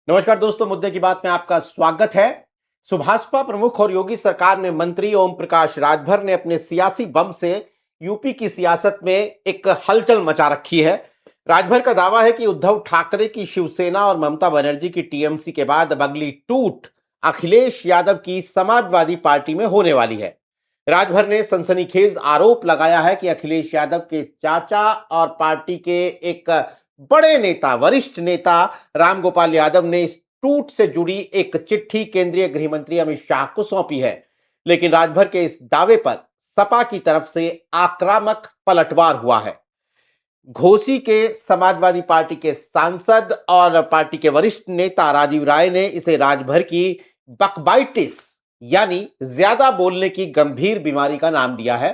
नमस्कार दोस्तों, मुद्दे की बात में आपका स्वागत है। सुभाषपा प्रमुख और योगी सरकार में मंत्री ओम प्रकाश राजभर ने अपने सियासी बम से यूपी की सियासत में एक हलचल मचा रखी है। राजभर का दावा है कि उद्धव ठाकरे की शिवसेना और ममता बनर्जी की टीएमसी के बाद अब अगली टूट अखिलेश यादव की समाजवादी पार्टी में होने वाली है। राजभर ने सनसनीखेज आरोप लगाया है कि अखिलेश यादव के चाचा और पार्टी के एक बड़े नेता, वरिष्ठ नेता रामगोपाल यादव ने इस टूट से जुड़ी एक चिट्ठी केंद्रीय गृह मंत्री अमित शाह को सौंपी है। लेकिन राजभर के इस दावे पर सपा की तरफ से आक्रामक पलटवार हुआ है। घोसी के समाजवादी पार्टी के सांसद और पार्टी के वरिष्ठ नेता राजीव राय ने इसे राजभर की बकबाइटिस यानी ज्यादा बोलने की गंभीर बीमारी का नाम दिया है।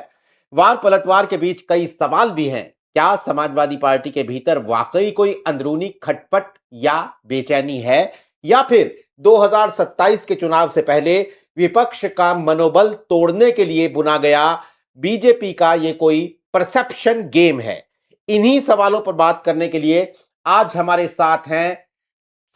वार पलटवार के बीच कई सवाल भी हैं। क्या समाजवादी पार्टी के भीतर वाकई कोई अंदरूनी खटपट या बेचैनी है, या फिर 2027 के चुनाव से पहले विपक्ष का मनोबल तोड़ने के लिए बुना गया बीजेपी का ये कोई परसेप्शन गेम है? इन्हीं सवालों पर बात करने के लिए आज हमारे साथ हैं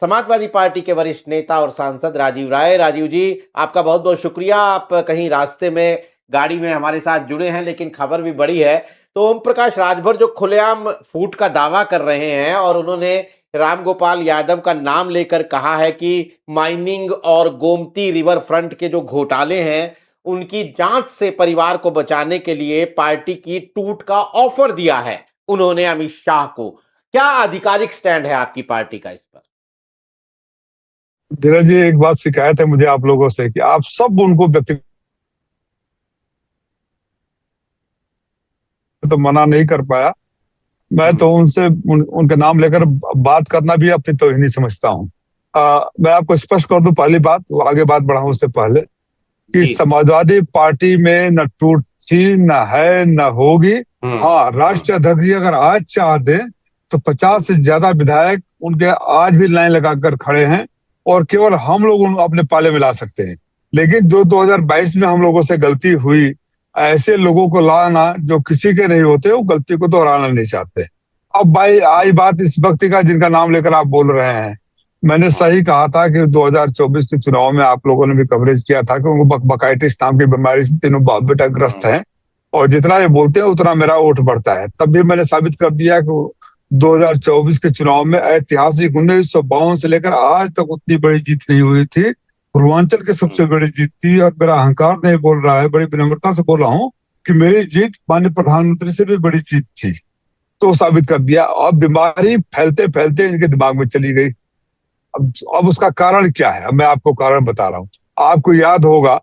समाजवादी पार्टी के वरिष्ठ नेता और सांसद राजीव राय। राजीव जी, आपका बहुत बहुत शुक्रिया। आप कहीं रास्ते में, गाड़ी में हमारे साथ जुड़े हैं, लेकिन खबर भी बड़ी है। तो ओम प्रकाश राजभर जो खुलेआम फूट का दावा कर रहे हैं और उन्होंने रामगोपाल यादव का नाम लेकर कहा है कि माइनिंग और गोमती रिवर फ्रंट के जो घोटाले हैं उनकी जांच से परिवार को बचाने के लिए पार्टी की टूट का ऑफर दिया है उन्होंने अमित शाह को। क्या आधिकारिक स्टैंड है आपकी पार्टी का इस पर? धीरज जी, एक बात शिकायत है मुझे आप लोगों से कि आप सब उनको व्यक्तिगत तो मना नहीं कर पाया। मैं तो उनसे उनके नाम लेकर बात करना भी अपनी तौहीनी समझता हूँ। मैं आपको स्पष्ट कर दूं, पहली बात, वो आगे बात बढ़ाऊं उससे पहले कि समाजवादी पार्टी में न टूट थी, न है, न होगी। हाँ, राष्ट्रीय अध्यक्ष जी अगर आज चाह दे तो 50 से ज्यादा विधायक उनके आज भी लाइन लगाकर खड़े हैं और केवल हम लोग उनको अपने पाले में ला सकते हैं। लेकिन जो 2022 में हम लोगों से गलती हुई, ऐसे लोगों को लाना जो किसी के नहीं होते, वो गलती को दोहराना नहीं चाहते। अब भाई आई बात इस व्यक्ति का जिनका नाम लेकर आप बोल रहे हैं। मैंने सही कहा था कि 2024 के चुनाव में आप लोगों ने भी कवरेज किया था कि उनको बकाइटिस नाम की बीमारी से तीनों बाप बेटा ग्रस्त हैं और जितना ये बोलते हैं उतना मेरा वोट बढ़ता है। तब भी मैंने साबित कर दिया कि 2024 के चुनाव में ऐतिहासिक 1952 से लेकर आज तक उतनी बड़ी जीत नहीं हुई थी। पूर्वांचल की सबसे बड़ी जीत थी और मेरा अहंकार नहीं बोल रहा है, बड़ी विनम्रता से बोल रहा हूँ कि मेरी जीत माननीय प्रधानमंत्री से भी बड़ी जीत थी। तो साबित कर दिया। अब बीमारी फैलते फैलते इनके दिमाग में चली गई। अब उसका कारण क्या है? अब मैं आपको कारण बता रहा हूँ। आपको याद होगा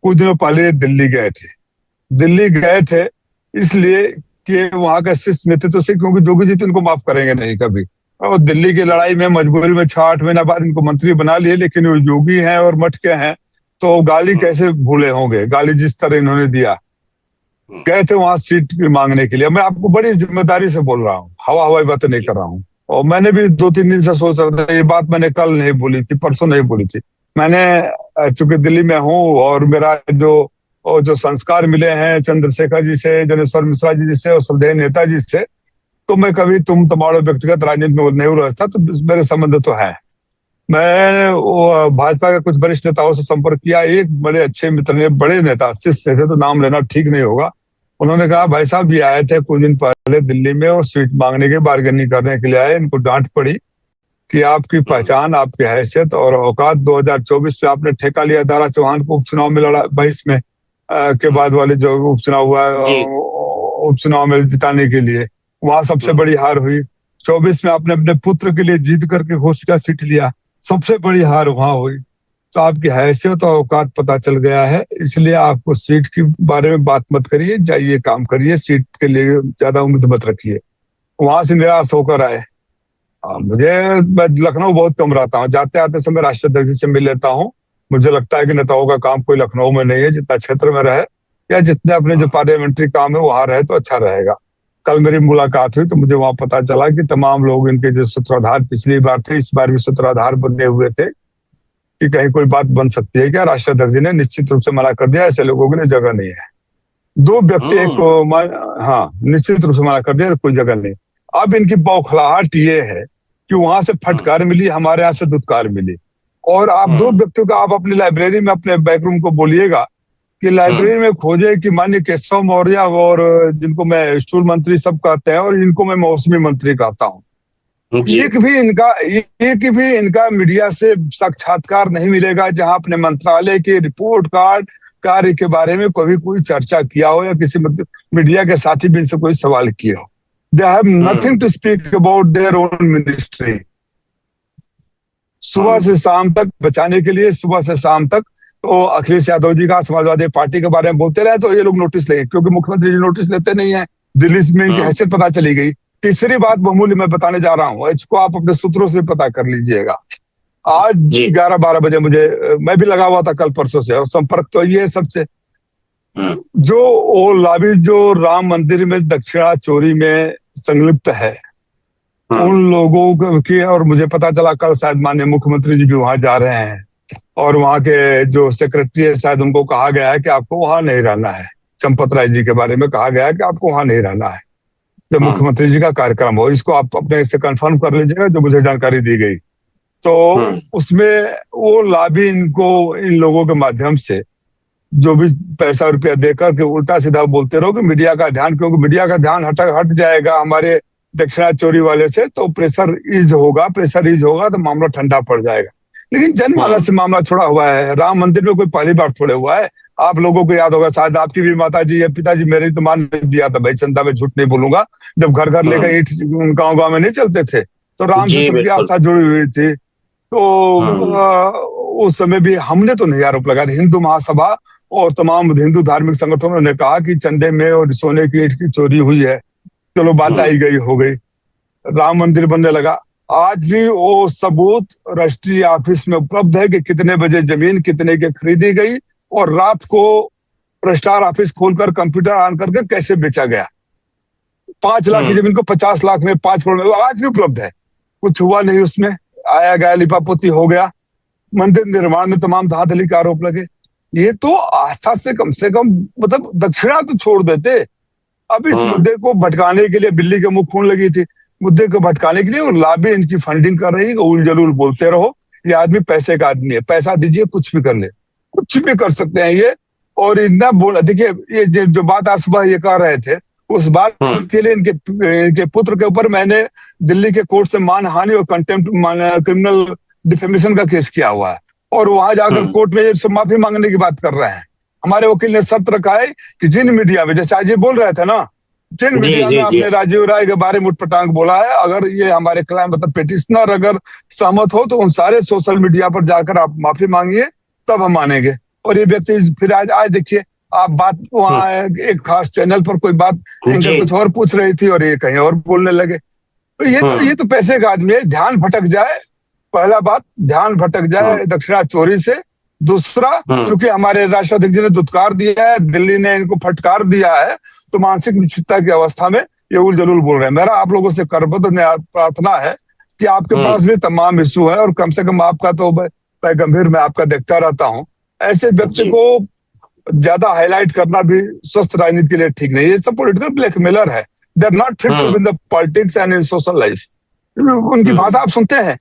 कुछ दिनों पहले दिल्ली गए थे इसलिए कि वहां का शीर्ष नेतृत्व से, क्योंकि जोगी जी तो इनको माफ करेंगे नहीं कभी। और दिल्ली की लड़ाई में मजबूरी में 6-8 महीना बाद इनको मंत्री बना लिए, लेकिन वो योगी हैं और मठ के हैं तो गाली कैसे भूले होंगे। गाली जिस तरह इन्होंने दिया, गए थे वहां सीट मांगने के लिए। मैं आपको बड़ी जिम्मेदारी से बोल रहा हूँ, हवाई बातें नहीं कर रहा हूँ। और मैंने भी 2-3 दिन से सोच रहा था, ये बात मैंने कल नहीं बोली थी, परसों नहीं बोली थी। मैंने चूंकि दिल्ली में हूँ और मेरा जो संस्कार मिले हैं चंद्रशेखर जी से, जनेश्वर मिश्रा जी से और श्रद्धेय नेताजी से, तो मैं कभी तुम तुम्हारे व्यक्तिगत राजनीति में नहीं रहता, तो मेरे संबंध तो है। मैं भाजपा के कुछ वरिष्ठ नेताओं से संपर्क किया। एक बड़े अच्छे मित्र ने, बड़े नेता, शिष्य थे तो नाम लेना ठीक नहीं होगा, उन्होंने कहा भाई साहब ये आए थे कुछ दिन पहले दिल्ली में और सीट मांगने के, बार्गेनिंग करने के लिए आए। इनको डांट पड़ी कि आपकी पहचान, आपकी हैसियत और औकात 2024 में आपने ठेका लिया दारा चौहान को उपचुनाव में लड़ा, 22 में के बाद वाले जो उपचुनाव हुआ, उपचुनाव में जिताने के लिए, वहां सबसे बड़ी हार हुई। 24 में आपने अपने पुत्र के लिए जीत करके घोसी का सीट लिया, सबसे बड़ी हार वहां हुई। तो आपकी हैसियत और औकात पता चल गया है, इसलिए आपको सीट के बारे में बात मत करिए, जाइए काम करिए, सीट के लिए ज्यादा उम्मीद मत रखिए। वहां से निराश होकर आए। मैं लखनऊ बहुत कम रहता हूँ, जाते आते समय राष्ट्रीय अध्यक्ष जी से मिल लेता हूँ। मुझे लगता है कि नेताओं का काम कोई लखनऊ में नहीं है, जितना क्षेत्र में रहे या जितने अपने जो पार्लियामेंट्री काम है वहां रहे तो अच्छा रहेगा। कल मेरी मुलाकात हुई तो मुझे वहां पता चला कि तमाम लोग इनके जो सूत्राधार पिछली बार थे, इस बार भी सूत्राधार बने हुए थे कि कहीं कोई बात बन सकती है क्या। राष्ट्रीय अध्यक्ष जी ने निश्चित रूप से मना कर दिया, ऐसे लोगों के लिए जगह नहीं है। 2 व्यक्ति हाँ निश्चित रूप से मना कर दिया, कोई जगह नहीं। अब इनकी बौखलाहट ये है कि वहां से फटकार मिली, हमारे यहाँ से दुत्कार मिली। और आप दो व्यक्तियों का आप अपनी लाइब्रेरी में अपने बैकरूम को बोलिएगा कि लाइब्रेरी में खोजे कि माननीय केशव मौर्य और जिनको मैं स्टूल मंत्री सब कहते हैं और इनको मैं मौसमी मंत्री कहता हूँ, एक भी इनका मीडिया से साक्षात्कार नहीं मिलेगा जहां अपने मंत्रालय के रिपोर्ट कार्ड कार्य के बारे में कभी कोई चर्चा किया हो या किसी मीडिया के साथी भी इनसे कोई सवाल किया हो। They have nothing to speak about their own ministry. सुबह से शाम तक बचाने के लिए, सुबह से शाम तक तो अखिलेश यादव जी का समाजवादी पार्टी के बारे में बोलते रहे तो ये लोग नोटिस लेंगे, क्योंकि मुख्यमंत्री जी नोटिस लेते नहीं है। दिल्ली में इनकी हैसियत पता चली गई। तीसरी बात बहुमूल्य मैं बताने जा रहा हूँ, इसको आप अपने सूत्रों से पता कर लीजिएगा। आज 11-12 बजे मैं भी लगा हुआ था कल परसों से, और संपर्क तो ये है सबसे, जो वो लाभी जो राम मंदिर में दक्षिणा चोरी में संलिप्त है उन लोगों की, और मुझे पता चला कल शायद माननीय मुख्यमंत्री जी भी वहां जा रहे हैं और वहां के जो सेक्रेटरी है शायद उनको कहा गया है कि आपको वहां नहीं रहना है। चंपत राय जी के बारे में कहा गया है कि आपको वहां नहीं रहना है जब मुख्यमंत्री जी का कार्यक्रम हो। इसको आप अपने से कंफर्म कर लीजिएगा, जो मुझे जानकारी दी गई। तो उसमें वो लाभी इनको इन लोगों के माध्यम से जो भी पैसा रुपया देकर के उल्टा सीधा बोलते रहो कि मीडिया का ध्यान, क्योंकि मीडिया का ध्यान हट जाएगा हमारे दक्षिणा चोरी वाले से तो प्रेशर ईज होगा तो मामला ठंडा पड़ जाएगा। लेकिन जनमानस से मामला छोड़ा हुआ है। राम मंदिर में कोई पहली बार थोड़े हुआ है। आप लोगों को याद होगा, शायद आपकी भी माता जी या पिताजी, मेरे तो मान दिया था भाई, चंदा में झूठ नहीं बोलूंगा, जब घर घर लेकर ईंट गांव में नहीं चलते थे तो राम से सबकी आस्था जुड़ी हुई थी। तो उस समय भी हमने तो नहीं आरोप लगाया। हिंदू महासभा और तमाम हिंदू धार्मिक संगठनों ने कहा कि चंदे में और सोने की ईंट की चोरी हुई है, चलो बात आई गई हो गई, राम मंदिर बनने लगा। आज भी वो सबूत राष्ट्रीय ऑफिस में उपलब्ध है कि कितने बजे जमीन कितने की खरीदी गई और रात को रजिस्ट्रार ऑफिस खोलकर कंप्यूटर ऑन करके कैसे बेचा गया। 5 लाख की जमीन को 50 लाख में, 5 करोड़ में, आज भी उपलब्ध है। कुछ हुआ नहीं उसमें, आया गया लिपापोती हो गया। मंदिर निर्माण में तमाम धांधली के आरोप लगे। ये तो आस्था से कम मतलब दक्षिणा तो छोड़ देते। अब इस मुद्दे को भटकाने के लिए बिल्ली के मुंह खून लगी थी, मुद्दे को भटकाने के लिए और लाभी इनकी फंडिंग कर रही है। उल जलूल बोलते रहो, ये आदमी पैसे का आदमी है, पैसा दीजिए कुछ भी कर ले, कुछ भी कर सकते हैं ये। और इतना बोल, देखिए ये जो बात आज सुबह ये कह रहे थे, उस बात के लिए इनके पुत्र के ऊपर मैंने दिल्ली के कोर्ट से मानहानि और कंटेम्प्ट क्रिमिनल डिफेमेशन का केस किया हुआ है और वहां जाकर कोर्ट में सब माफी मांगने की बात कर रहे हैं। हमारे वकील ने शर्त रखा है कि जिन मीडिया में, जैसे आज ये बोल रहे थे ना, जिन मीडिया में आपने राजीव राय के बारे में उठपटांग बोला है, अगर ये हमारे क्लाइंट मतलब पेटिशनर अगर सहमत हो तो उन सारे सोशल मीडिया पर जाकर आप माफी मांगिए, तब हम मानेंगे। और ये व्यक्ति फिर आज देखिए, आप बात वहाँ एक खास चैनल पर कोई बात एंकर कुछ और पूछ रही थी और ये कहीं और बोलने लगे। तो ये तो पैसे का आदमी है। ध्यान भटक जाए, पहला बात ध्यान भटक जाए दक्षिणा चोरी से। दूसरा, चूंकि हमारे राष्ट्राध्यक्ष जी ने दुत्कार दिया है, दिल्ली ने इनको फटकार दिया है, तो मानसिक निश्चितता की अवस्था में ये उल जलूल बोल रहे हैं। मेरा आप लोगों से करबद्ध प्रार्थना है कि आपके पास भी तमाम इश्यू है और कम से कम आपका तो मैं गंभीर में आपका देखता रहता हूं, ऐसे व्यक्ति को ज्यादा हाईलाइट करना भी स्वस्थ राजनीति के लिए ठीक नहीं है। ये सब पॉलिटिकल ब्लैकमेलर है। They are not fit to be in the politics and in social life. उनकी भाषा आप सुनते हैं।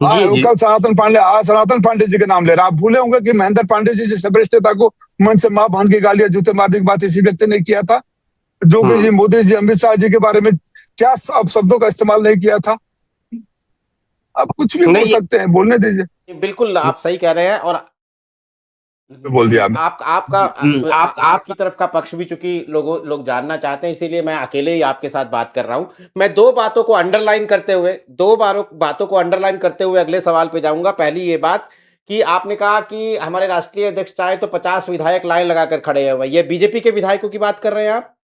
कल सनातन पांडे जी के नाम ले रहा, आप भूले होंगे कि महेंद्र पांडे जी जिस वरिष्ठ नेता को मन से मां बहन की गालियां जूते मारने की बात इसी व्यक्ति ने किया था। जोगी जी, मोदी जी, अमित शाह जी के बारे में क्या शब्दों का इस्तेमाल नहीं किया था। आप कुछ भी बोल सकते हैं, बोलने दीजिए। बिल्कुल आप सही कह रहे हैं। और बोल दिया आपकी तरफ का पक्ष भी चूंकि लोग जानना चाहते हैं, इसीलिए मैं अकेले ही आपके साथ बात कर रहा हूं। मैं दो बातों को अंडरलाइन करते हुए अगले सवाल पे जाऊंगा। पहली ये बात कि आपने कहा कि हमारे राष्ट्रीय अध्यक्ष चाहे तो 50 विधायक लाइन लगाकर खड़े हुए, ये बीजेपी के विधायकों की बात कर रहे हैं आप?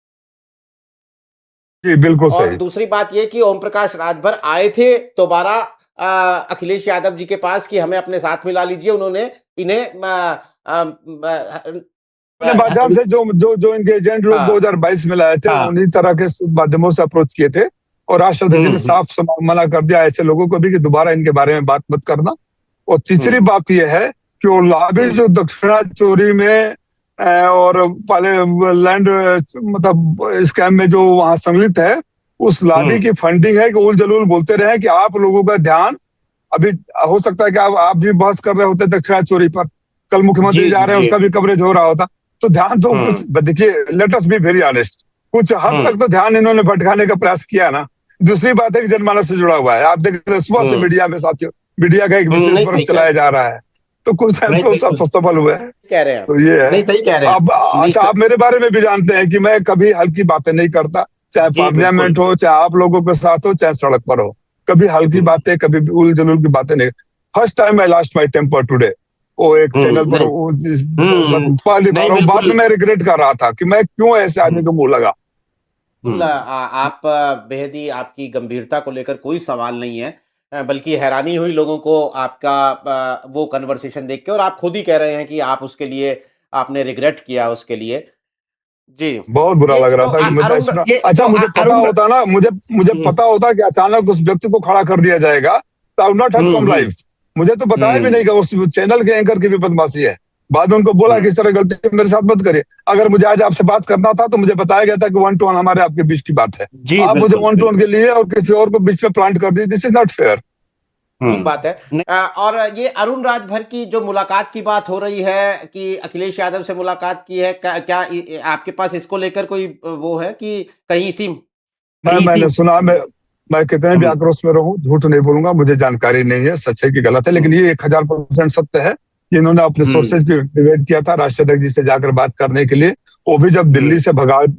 जी बिल्कुल सही। और दूसरी बात ये कि ओम प्रकाश राजभर आए थे दोबारा अखिलेश यादव जी के पास कि हमें अपने साथ मिला लीजिए। उन्होंने इन्हें माध्यम से जो इनके एजेंट लोग 2022 में लाए थे, उन्हीं तरह के माध्यमों से अप्रोच किए थे और राष्ट्रपति ने साफ मना कर दिया ऐसे लोगों को भी कि दोबारा इनके बारे में बात मत करना। और तीसरी बात यह है कि वो लाभी जो दक्षिणा चोरी में और पहले लैंड मतलब स्कैम में जो वहां संलिप्त है, उस लॉबी की फंडिंग है कि उल जलूल बोलते रहे कि आप लोगों का ध्यान अभी हो सकता है कि आप भी बहस कर रहे होते दक्षिणा चोरी पर, कल मुख्यमंत्री जी जा जी रहे हैं जी। उसका भी कवरेज हो रहा होता। तो ध्यान तो कुछ देखिए, let us be very honest, कुछ हद तक तो ध्यान इन्होंने भटकाने का प्रयास किया ना। दूसरी बात है कि जनमानस से जुड़ा हुआ है, आप देख रहे हैं सुबह से मीडिया में साथियों, मीडिया का एक विशेष नहीं वर्ग सही कह चलाया जा रहा है, तो कुछ टाइम नहीं तो सब बिल्कुल सफल हुए हैं। कह रहे हैं आप। तो ये है। नहीं सही कह रहे हैं अब नहीं अच्छा, आप मेरे बारे में भी जानते हैं कि मैं कभी हल्की बातें नहीं करता, चाहे जी बिल्कुल। पार्लियामेंट हो, चाहे आप लोगों के साथ हो, चाहे सड़क पर हो, कभी हल्की बातें, कभी भी उल जलूल की बातें नहीं। First time I lost my temper today, वो एक चैनल पर नहीं पहली बार, नहीं वो बाद में बिल्कुल। मैं रिग्रेट कर रहा था कि मैं क्यों ऐसे आदमी को मुंह लगा। बिल्कुल आप बेहद ही आपकी गंभीरता को लेकर कोई सवाल नहीं है, बल्कि हैरानी हुई लोगों को आपका वो कन्वर्सेशन देख के, और आप खुद ही कह रहे हैं कि आप उसके लिए आपने रिग्रेट किया उसके लिए। जी। बहुत बुरा ये लग रहा तो था कि मैं अरुण सुना। ये अच्छा, तो मुझे पता अरुण होता ना, मुझे पता होता कि अचानक उस व्यक्ति को खड़ा कर दिया जाएगा, तो I would not have come hmm. Live. मुझे तो बताया भी नहीं कि उस चैनल के एंकर की भी बदमाशी है। बाद में उनको बोला कि हम्म। इस तरह गलती मेरे साथ मत करिए। अगर मुझे आज आपसे बात करना था तो मुझे बताया गया था कि 1-to-1 हमारे आपके बीच की बात है। जी आप मुझे बिल्कुल 1-to-1 बिल्कुल। के लिए और किसी और को बीच में प्लांट कर दी, दिस इज नॉट फेयर। ठीक बात है। और ये अरुण राजभर की जो मुलाकात की बात हो रही है कि अखिलेश यादव से मुलाकात की है, क्या आपके पास इसको लेकर कोई वो है कि कहीं इसी कहीं इसी मैंने सुना, मैं कितने भी हम्म आक्रोश में रहूं, झूठ नहीं बोलूंगा, मुझे जानकारी नहीं है सच है कि गलत है, लेकिन ये 1000% सत्य है कि इन्होंने अपने हम्म सोर्सेज भी डिबेट किया था राष्ट्रीय अध्यक्ष जी से जाकर बात करने के लिए। वो भी जब दिल्ली हम्म से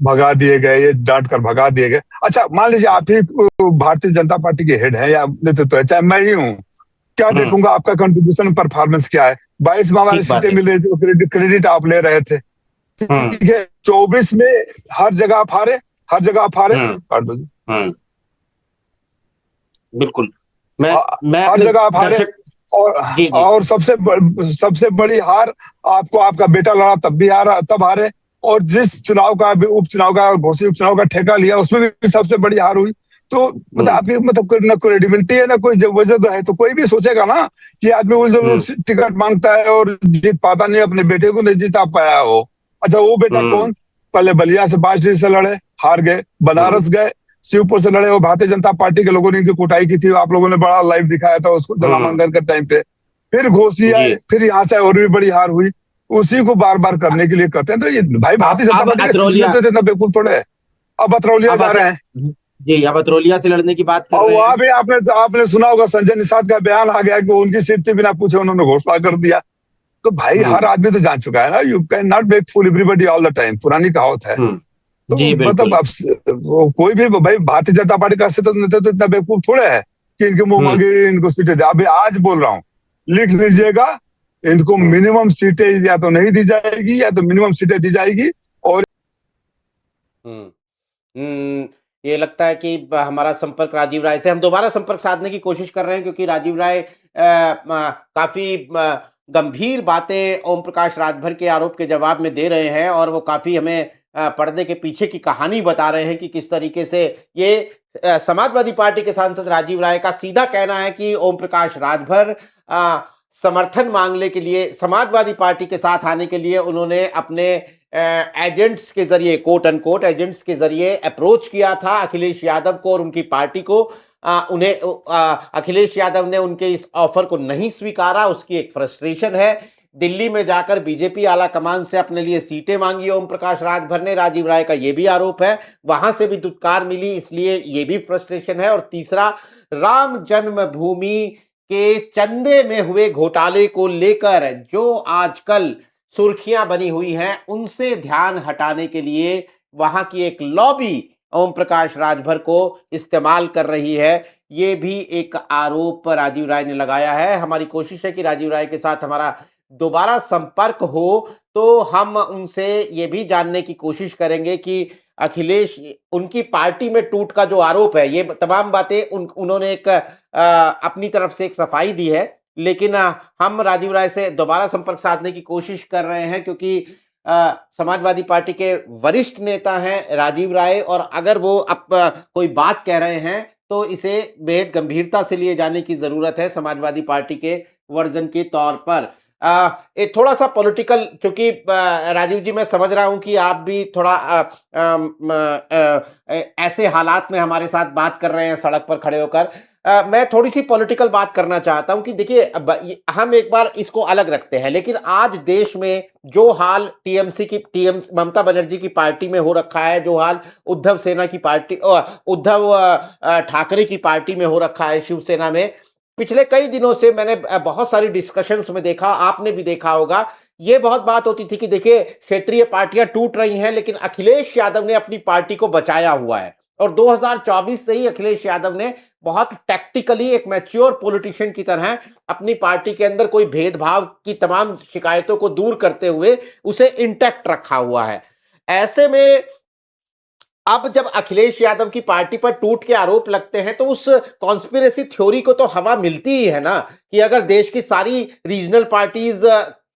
भगा दिए गए, ये डांट कर भगा दिए गए। अच्छा, मान लीजिए आप ही भारतीय जनता पार्टी के हेड हैं या नेतृत्व है, चाहे मैं ही हूँ, क्या हम्म। देखूंगा आपका कंट्रीब्यूशन परफॉर्मेंस क्या है। 22 में हमारी ठीक बात सीटें है। मिल रही थी, क्रेडिट आप ले रहे थे, हम्म ठीक है। 24 में हर जगह आप हारे, हर जगह आप हारे। हम्म हम्म। बिल्कुल। मैं मैं हर अपने जगह आप हारे। दर्शक और जी जी। और सबसे बड़ी हार, आपको आपका बेटा लड़ा तब भी हारा, तब हारे। और जिस चुनाव का भी, उपचुनाव का और घोषित उपचुनाव का ठेका लिया, उसमें भी सबसे बड़ी हार हुई। तो मतलब हम्म आपकी मतलब ना क्रेडिबिलिटी है ना कोई वजह तो है, तो कोई भी सोचेगा ना कि आदमी उल हम्म टिकट मांगता है और जीत पाता नहीं, अपने बेटे को नहीं जीता पाया हो। अच्छा, वो बेटा हम्म कौन? पहले बलिया से 5 से लड़े, हार गए, हम्म बनारस गए, शिवपुर से लड़े, वो भारतीय जनता पार्टी के लोगों ने इनकी कुटाई की थी, आप लोगों ने बड़ा लाइव दिखाया था उसको हम्म। नामांकन के टाइम पे। फिर घोसी जी। आए, फिर यहाँ से और भी बड़ी हार हुई। उसी को बार बार करने के लिए करते हैं। तो ये भाई भारतीय जनता अब पार्टी के अतरौलिया सिलसिले तो इतना बेवकूफ थोड़े है। अब बतरौलिया अब जा अत, रहे हैं। जी अब अतरौलिया से लड़ने की बात कर और रहे वहां हैं। भी आपने सुना होगा, संजय निषाद का बयान आ गया कि वो उनकी सीट थी, बिना पूछे उन्होंने घोषणा कर दिया। तो भाई हर हम्म आदमी तो जान चुका है ना, you can not make fool everybody all the time, पुरानी कहावत है। तो जी मतलब बिल्कुल। अब कोई भी भाई भारतीय जनता पार्टी का नेता तो इतना बेवकूफ थोड़े है कि इनके मुंह हम्म मांगे इनको सीटें दे। अभी आज बोल रहा हूँ, लिख लीजिएगा, इनको हम्म मिनिमम सीटें या तो नहीं दी जाएगी या तो मिनिमम सीटें दी जाएगी। और हम्म ये लगता है कि हमारा संपर्क राजीव राय से, हम दोबारा संपर्क साधने की कोशिश कर रहे हैं क्योंकि राजीव राय काफी गंभीर बातें ओम प्रकाश राजभर के आरोप के जवाब में दे रहे हैं, और वो काफी हमें पर्दे के पीछे की कहानी बता रहे हैं कि किस तरीके से ये समाजवादी पार्टी के सांसद राजीव राय का सीधा कहना है कि ओम प्रकाश राजभर समर्थन मांगने के लिए, समाजवादी पार्टी के साथ आने के लिए उन्होंने अपने एजेंट्स के जरिए, कोट अनकोट एजेंट्स के जरिए अप्रोच किया था अखिलेश यादव को और उनकी पार्टी को। अखिलेश यादव ने उनके इस ऑफर को नहीं स्वीकारा, उसकी एक फ्रस्ट्रेशन है। दिल्ली में जाकर बीजेपी आला कमान से अपने लिए सीटें मांगी ओम प्रकाश राजभर ने, राजीव राय का यह भी आरोप है, वहां से भी दुत्कार मिली, इसलिए ये भी फ्रस्ट्रेशन है। और तीसरा, राम जन्मभूमि के चंदे में हुए घोटाले को लेकर जो आजकल सुर्खियां बनी हुई हैं, उनसे ध्यान हटाने के लिए वहां की एक लॉबी ओम प्रकाश राजभर को इस्तेमाल कर रही है। ये भी एक आरोप राजीव राय ने लगाया है। हमारी कोशिश है कि राजीव राय के साथ हमारा दोबारा संपर्क हो, तो हम उनसे ये भी जानने की कोशिश करेंगे कि अखिलेश, उनकी पार्टी में टूट का जो आरोप है, ये तमाम बातें उन्होंने एक अपनी तरफ से एक सफाई दी है, लेकिन हम राजीव राय से दोबारा संपर्क साधने की कोशिश कर रहे हैं क्योंकि समाजवादी पार्टी के वरिष्ठ नेता हैं राजीव राय, और अगर वो अब कोई बात कह रहे हैं तो इसे बेहद गंभीरता से लिए जाने की जरूरत है समाजवादी पार्टी के वर्जन के तौर पर। ये थोड़ा सा पॉलिटिकल, क्योंकि राजीव जी मैं समझ रहा हूं कि आप भी थोड़ा ऐसे हालात में हमारे साथ बात कर रहे हैं सड़क पर खड़े होकर। मैं थोड़ी सी पॉलिटिकल बात करना चाहता हूं कि देखिए, हम एक बार इसको अलग रखते हैं, लेकिन आज देश में जो हाल टीएम ममता बनर्जी की पार्टी में हो रखा है, जो हाल उद्धव सेना की पार्टी उद्धव ठाकरे की पार्टी में हो रखा है, शिवसेना में, पिछले कई दिनों से मैंने बहुत सारी डिस्कशंस में देखा, आपने भी देखा होगा, ये बहुत बात होती थी कि देखिए क्षेत्रीय पार्टियां टूट रही हैं, लेकिन अखिलेश यादव ने अपनी पार्टी को बचाया हुआ है। और 2024 से ही अखिलेश यादव ने बहुत टैक्टिकली एक मैच्योर पॉलिटिशियन की तरह अपनी पार्टी के अंदर कोई भेदभाव की तमाम शिकायतों को दूर करते हुए उसे इंटैक्ट रखा हुआ है। ऐसे में अब जब अखिलेश यादव की पार्टी पर टूट के आरोप लगते हैं, तो उस कॉन्स्पिरेसी थ्योरी को तो हवा मिलती ही है ना, कि अगर देश की सारी रीजनल पार्टीज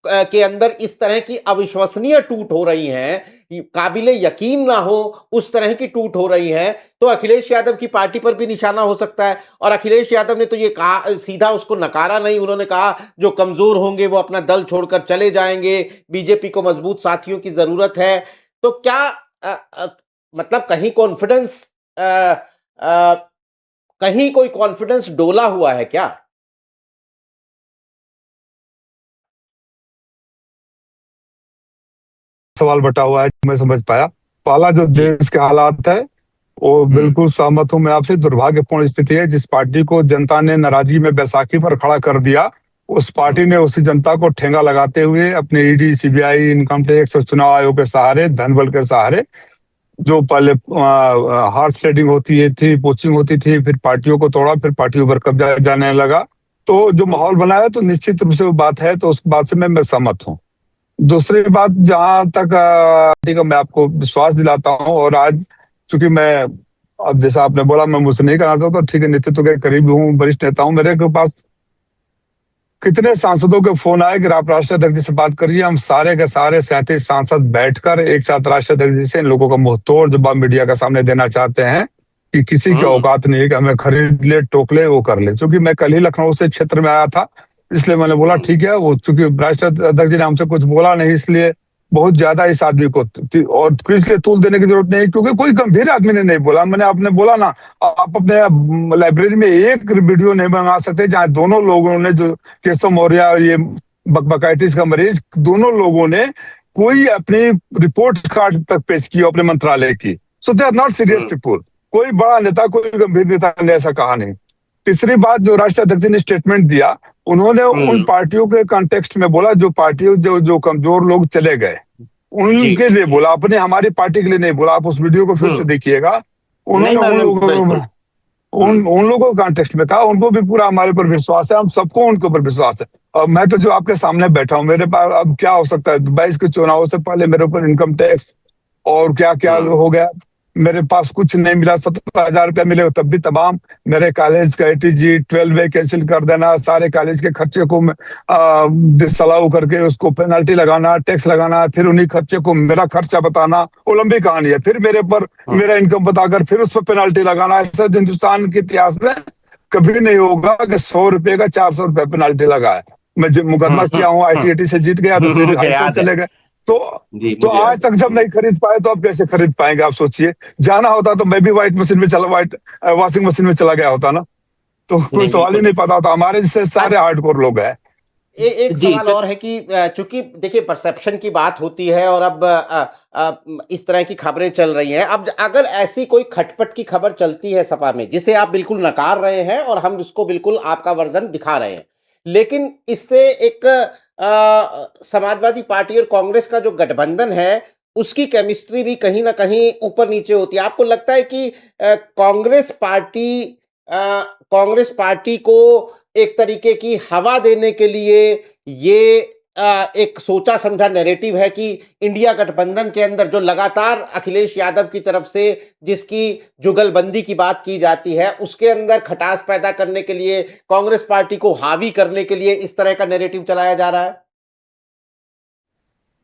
के अंदर इस तरह की अविश्वसनीय टूट हो रही हैं, काबिले यकीन ना हो उस तरह की टूट हो रही है, तो अखिलेश यादव की पार्टी पर भी निशाना हो सकता है। और अखिलेश यादव ने तो ये कहा, सीधा उसको नकारा नहीं, उन्होंने कहा जो कमजोर होंगे वो अपना दल छोड़कर चले जाएंगे, बीजेपी को मजबूत साथियों की जरूरत है। तो क्या अ, अ, मतलब अ, कहीं कोई कॉन्फिडेंस डोला हुआ है क्या? सवाल बटा हुआ है, मैं समझ पाया। पहला, जो जी। देश के हालात है, वो हम्म। बिल्कुल सहमत हूं मैं आपसे। दुर्भाग्यपूर्ण स्थिति है। जिस पार्टी को जनता ने नाराजगी में बैसाखी पर खड़ा कर दिया, उस पार्टी ने उसी जनता को ठेंगा लगाते हुए अपने ईडी, सीबीआई, इनकम टैक्स और चुनाव आयोग के सहारे, धन बल के सहारे, जो पहले हॉर्स ट्रेडिंग होती है थी, पोचिंग होती थी, फिर पार्टियों को तोड़ा, फिर पार्टियों पर कब्जा जाने लगा। तो जो माहौल बनाया, तो निश्चित रूप से वो बात है, तो उस बात से मैं सहमत हूँ। दूसरी बात, जहां तक ठीक है, मैं आपको विश्वास दिलाता हूँ। और आज चूंकि मैं, अब जैसा आपने बोला, मैं मुझसे नहीं कहना चाहता, ठीक है, नेतृत्व के करीब हूँ, वरिष्ठ नेता हूँ। मेरे के पास कितने सांसदों के फोन आए कि आप राष्ट्रीय अध्यक्ष जी से बात करिए। हम सारे के सारे 37 सांसद बैठकर एक साथ राष्ट्रीय अध्यक्ष जी से इन लोगों का मुंह तोड़ जवाब मीडिया के सामने देना चाहते हैं कि किसी की हम्म। औकात नहीं है कि हमें खरीद ले, टोक ले, वो कर ले। क्योंकि मैं कल ही लखनऊ से क्षेत्र में आया था, इसलिए मैंने बोला हम्म। ठीक है। वो चूंकि राष्ट्रीय अध्यक्ष जी ने हमसे कुछ बोला नहीं, इसलिए बहुत ज्यादा इस आदमी को और किस लिए तूल देने की जरूरत नहीं, क्योंकि कोई गंभीर आदमी ने नहीं बोला। मैंने आपने बोला ना, आप अपने लाइब्रेरी में एक वीडियो नहीं मंगा सकते जहां दोनों लोगों ने, जो केशव मौर्य और ये बकबकाइटिस का मरीज, दोनों लोगों ने कोई अपनी रिपोर्ट कार्ड तक पेश की अपने मंत्रालय की। So they are not serious hmm. People. कोई बड़ा नेता, कोई गंभीर नेता ने ऐसा कहा नहीं। तीसरी बात, जो राष्ट्रीय अध्यक्ष ने स्टेटमेंट दिया, उन्होंने उन हम्म। पार्टियों के कॉन्टेक्स्ट में बोला जो पार्टियों, जो कमजोर लोग चले गए, जी। उनके लिए बोला, अपने हमारी पार्टी के लिए नहीं बोला। आप उस वीडियो को फिर से हम्म। देखिएगा। नहीं, उन्होंने उन मैंने लोगों बिल्कुल। उन लोगों के कॉन्टेक्स्ट में कहा, उनको भी पूरा हमारे ऊपर विश्वास है, हम सबको उनके ऊपर विश्वास है। और मैं तो जो आपके सामने बैठा हूँ, मेरे पास अब क्या हो सकता है? 22 के चुनाव से पहले मेरे ऊपर इनकम टैक्स और क्या क्या हम्म। हो गया। मेरे पास कुछ नहीं मिला, 17,000 रुपया मिले तब भी तमाम। मेरे कॉलेज का ATG 12 कैंसिल कर देना, सारे कॉलेज के खर्चे को डिसअलाउ करके उसको पेनल्टी लगाना, टैक्स लगाना, फिर उन्हीं खर्चे को मेरा खर्चा बताना, वो लंबी कहानी है। फिर मेरे पर मेरा इनकम बताकर फिर उस पर पेनल्टी लगाना। ऐसा हिंदुस्तान के इतिहास में कभी नहीं होगा कि 100 रुपए का 400 रुपए पेनल्टी लगा है। मैं जब मुकदमा किया हूँ, ITAT से जीत गया, तो फिर मुझे हाईकोर्ट याद है। चले गए। तो जी, तो मुझे आज याद है। तक जब नहीं खरीद पाए, तो अब कैसे खरीद पाएंगे? आप सोचिए। जाना होता तो मैं भी व्हाइट वॉशिंग मशीन में चला गया होता ना, तो कोई नहीं, सवाल ही बिल्कुल। नहीं पता होता। हमारे जैसे सारे हार्डकोर लोग हैं। एक जी सवाल और है कि चूंकि देखिए परसेप्शन की बात होती है, और अब इस तरह की खबरें चल रही हैं। अब अगर ऐसी कोई खटपट की खबर चलती है सपा में, जिसे आप बिल्कुल नकार रहे हैं और हम इसको बिल्कुल आपका वर्जन दिखा रहे हैं, लेकिन इससे एक समाजवादी पार्टी और कांग्रेस का जो गठबंधन है, उसकी केमिस्ट्री भी कहीं ना कहीं ऊपर नीचे होती है। आपको लगता है कि कांग्रेस पार्टी को एक तरीके की हवा देने के लिए ये एक सोचा समझा नैरेटिव है कि इंडिया गठबंधन के अंदर जो लगातार अखिलेश यादव की तरफ से जिसकी जुगलबंदी की बात की जाती है, उसके अंदर खटास पैदा करने के लिए, कांग्रेस पार्टी को हावी करने के लिए इस तरह का नैरेटिव चलाया जा रहा है?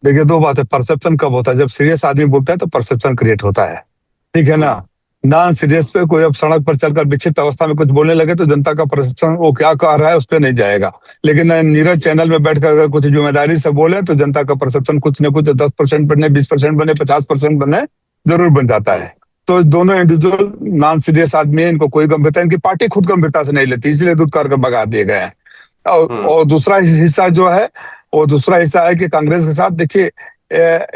देखिए, दो बात है। परसेप्शन कब होता है? जब सीरियस आदमी बोलता है तो परसेप्शन क्रिएट होता है, ठीक है ना। नॉन सीरियस पे कोई अब सड़क पर चलकर विक्षिप्त अवस्था में कुछ बोलने लगे तो जनता का परसेप्शन वो क्या कह रहा है उस पर नहीं जाएगा। लेकिन नीरज चैनल में बैठकर अगर कुछ जिम्मेदारी से बोले तो जनता का परसेप्शन कुछ न कुछ 10% बने, 20% बने, 50% बने, जरूर बन जाता है। तो दोनों इंडिविजुअल नॉन सीरियस आदमी है, इनको कोई गंभीरता, इनकी पार्टी खुद गंभीरता से नहीं लेती, इसलिए दूध कर भगा दिए गए हैं। और दूसरा हिस्सा जो है वो दूसरा हिस्सा है कि कांग्रेस के साथ देखिए,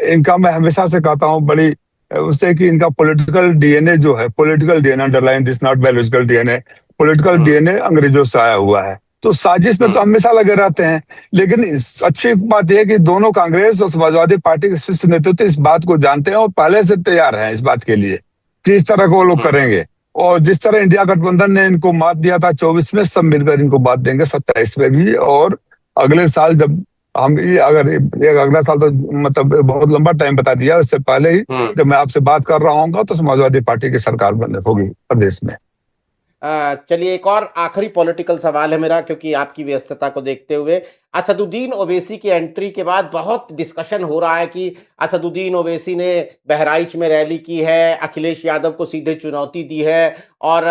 इनका मैं हमेशा से कहता हूँ बड़ी उससे कि इनका पॉलिटिकल डीएनए जो है, political DNA, underline this not biological DNA, political DNA अंग्रेजों से आया हुआ है। तो साजिश में तो हमेशा लगे रहते हैं। लेकिन अच्छी बात यह है कि दोनों कांग्रेस और समाजवादी पार्टी के शीर्ष नेतृत्व इस बात को जानते हैं और पहले से तैयार हैं इस बात के लिए कि इस तरह को वो लोग करेंगे। और जिस तरह इंडिया गठबंधन ने इनको मात दिया था 24 में, सब मिलकर इनको मात देंगे 27 में भी। और अगले साल जब हम अगर अगला साल तो मतलब बहुत लंबा टाइम बता दिया, उससे पहले ही जब मैं आपसे बात कर रहा हूँ तो समाजवादी पार्टी की सरकार बन होगी प्रदेश में। चलिए, एक और आखिरी पॉलिटिकल सवाल है मेरा, क्योंकि आपकी व्यस्तता को देखते हुए। असदुद्दीन ओवैसी की एंट्री के बाद बहुत डिस्कशन हो रहा है कि असदुद्दीन ओवैसी ने बहराइच में रैली की है, अखिलेश यादव को सीधे चुनौती दी है और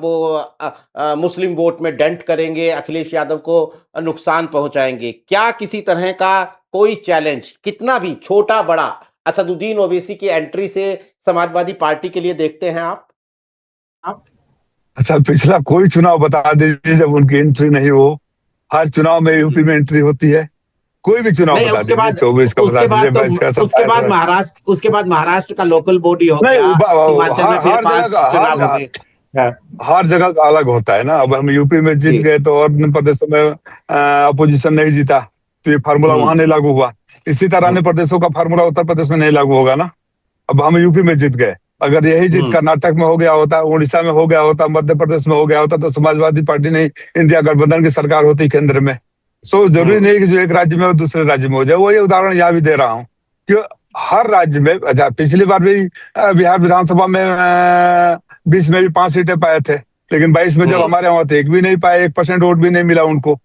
वो मुस्लिम वोट में डेंट करेंगे, अखिलेश यादव को नुकसान पहुंचाएंगे। क्या किसी तरह का कोई चैलेंज, कितना भी छोटा बड़ा, असदुद्दीन ओवैसी की एंट्री से समाजवादी पार्टी के लिए देखते हैं आप? अच्छा, पिछला कोई चुनाव बता दीजिए जब उनकी एंट्री नहीं हो। हर चुनाव में यूपी में एंट्री होती है। कोई भी चुनाव बता दीजिए, 24 का बता दीजिए, 22 का, 27 का। उसके बाद महाराष्ट्र का लोकल बॉडी हो नहीं, गया, हिमाचल में फिर 5 चुनाव हो गए। हर जगह का अलग होता है ना। अब हम यूपी में जीत गए तो और प्रदेशों में अपोजिशन नहीं जीता तो ये फार्मूला वहां नहीं लागू हुआ। इसी तरह अन्य प्रदेशों का फार्मूला उत्तर प्रदेश में नहीं लागू होगा ना। अब हम यूपी में जीत गए, अगर यही जीत कर्नाटक में हो गया होता, उड़ीसा में हो गया होता, मध्य प्रदेश में हो गया होता तो समाजवादी पार्टी नहीं, इंडिया गठबंधन की सरकार होती केंद्र में। सो जरूरी नहीं कि जो एक राज्य में हो दूसरे राज्य में हो जाए। वो ये उदाहरण यहाँ भी दे रहा हूँ कि हर राज्य में, अच्छा पिछली बार भी बिहार विधानसभा में 20 में भी 5 सीटें पाए थे, लेकिन 22 में जब हमारे वहां थे एक भी नहीं पाए, 1% वोट भी नहीं मिला उनको।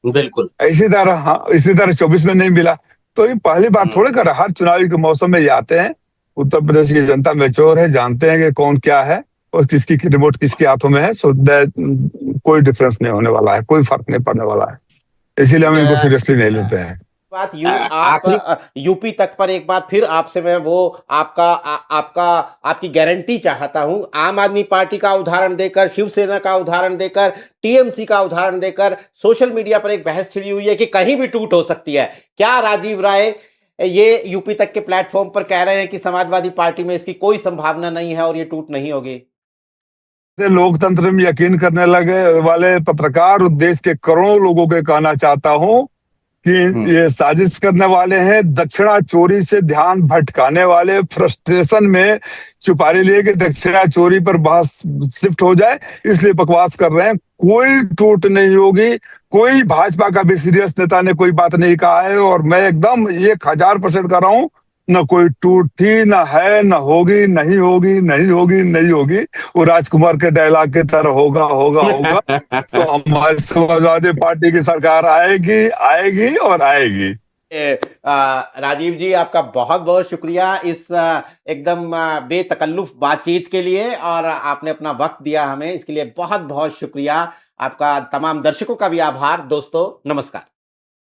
बिल्कुल इसी तरह, हाँ, इसी तरह 24 में नहीं मिला। तो ये पहली बार थोड़े कर, हर चुनावी के मौसम में ये आते हैं। उत्तर प्रदेश की जनता मैच्योर है, जानते हैं कि कौन क्या है और किसकी रिमोट किसके हाथों में है। सो दैट कोई डिफरेंस नहीं होने वाला है, कोई फर्क नहीं पड़ने वाला है। इसीलिए हम इनको सीरियसली नहीं लेते हैं। बात आप यूपी तक पर एक बार फिर आपसे मैं वो आपकी गारंटी चाहता हूं। आम आदमी पार्टी का उदाहरण देकर, शिवसेना का उदाहरण देकर, टीएमसी का उदाहरण देकर सोशल मीडिया पर एक बहस छिड़ी हुई है कि कहीं भी टूट हो सकती है। क्या राजीव राय ये यूपी तक के प्लेटफॉर्म पर कह रहे हैं कि समाजवादी पार्टी में इसकी कोई संभावना नहीं है और ये टूट नहीं होगी? लोकतंत्र में यकीन करने लगे वाले पत्रकार और देश के करोड़ों लोगों के कहना चाहता हूं कि ये साजिश करने वाले हैं, दक्षिणा चोरी से ध्यान भटकाने वाले, फ्रस्ट्रेशन में चुपारी लिए कि दक्षिणा चोरी पर बहस शिफ्ट हो जाए, इसलिए बकवास कर रहे हैं। कोई टूट नहीं होगी। कोई भाजपा का भी सीरियस नेता ने कोई बात नहीं कहा है और मैं एकदम 1000% कर रहा हूं, न कोई टूट थी, न है, न होगी, नहीं होगी, नहीं होगी, नहीं होगी। वो राजकुमार के डायलॉग की तरह होगा होगा होगा। तो हमारी समाजवादी पार्टी की सरकार आएगी, आएगी और आएगी। राजीव जी, आपका बहुत बहुत शुक्रिया इस एकदम बेतकल्लुफ बातचीत के लिए, और आपने अपना वक्त दिया हमें, इसके लिए बहुत बहुत शुक्रिया आपका। तमाम दर्शकों का भी आभार। दोस्तों नमस्कार।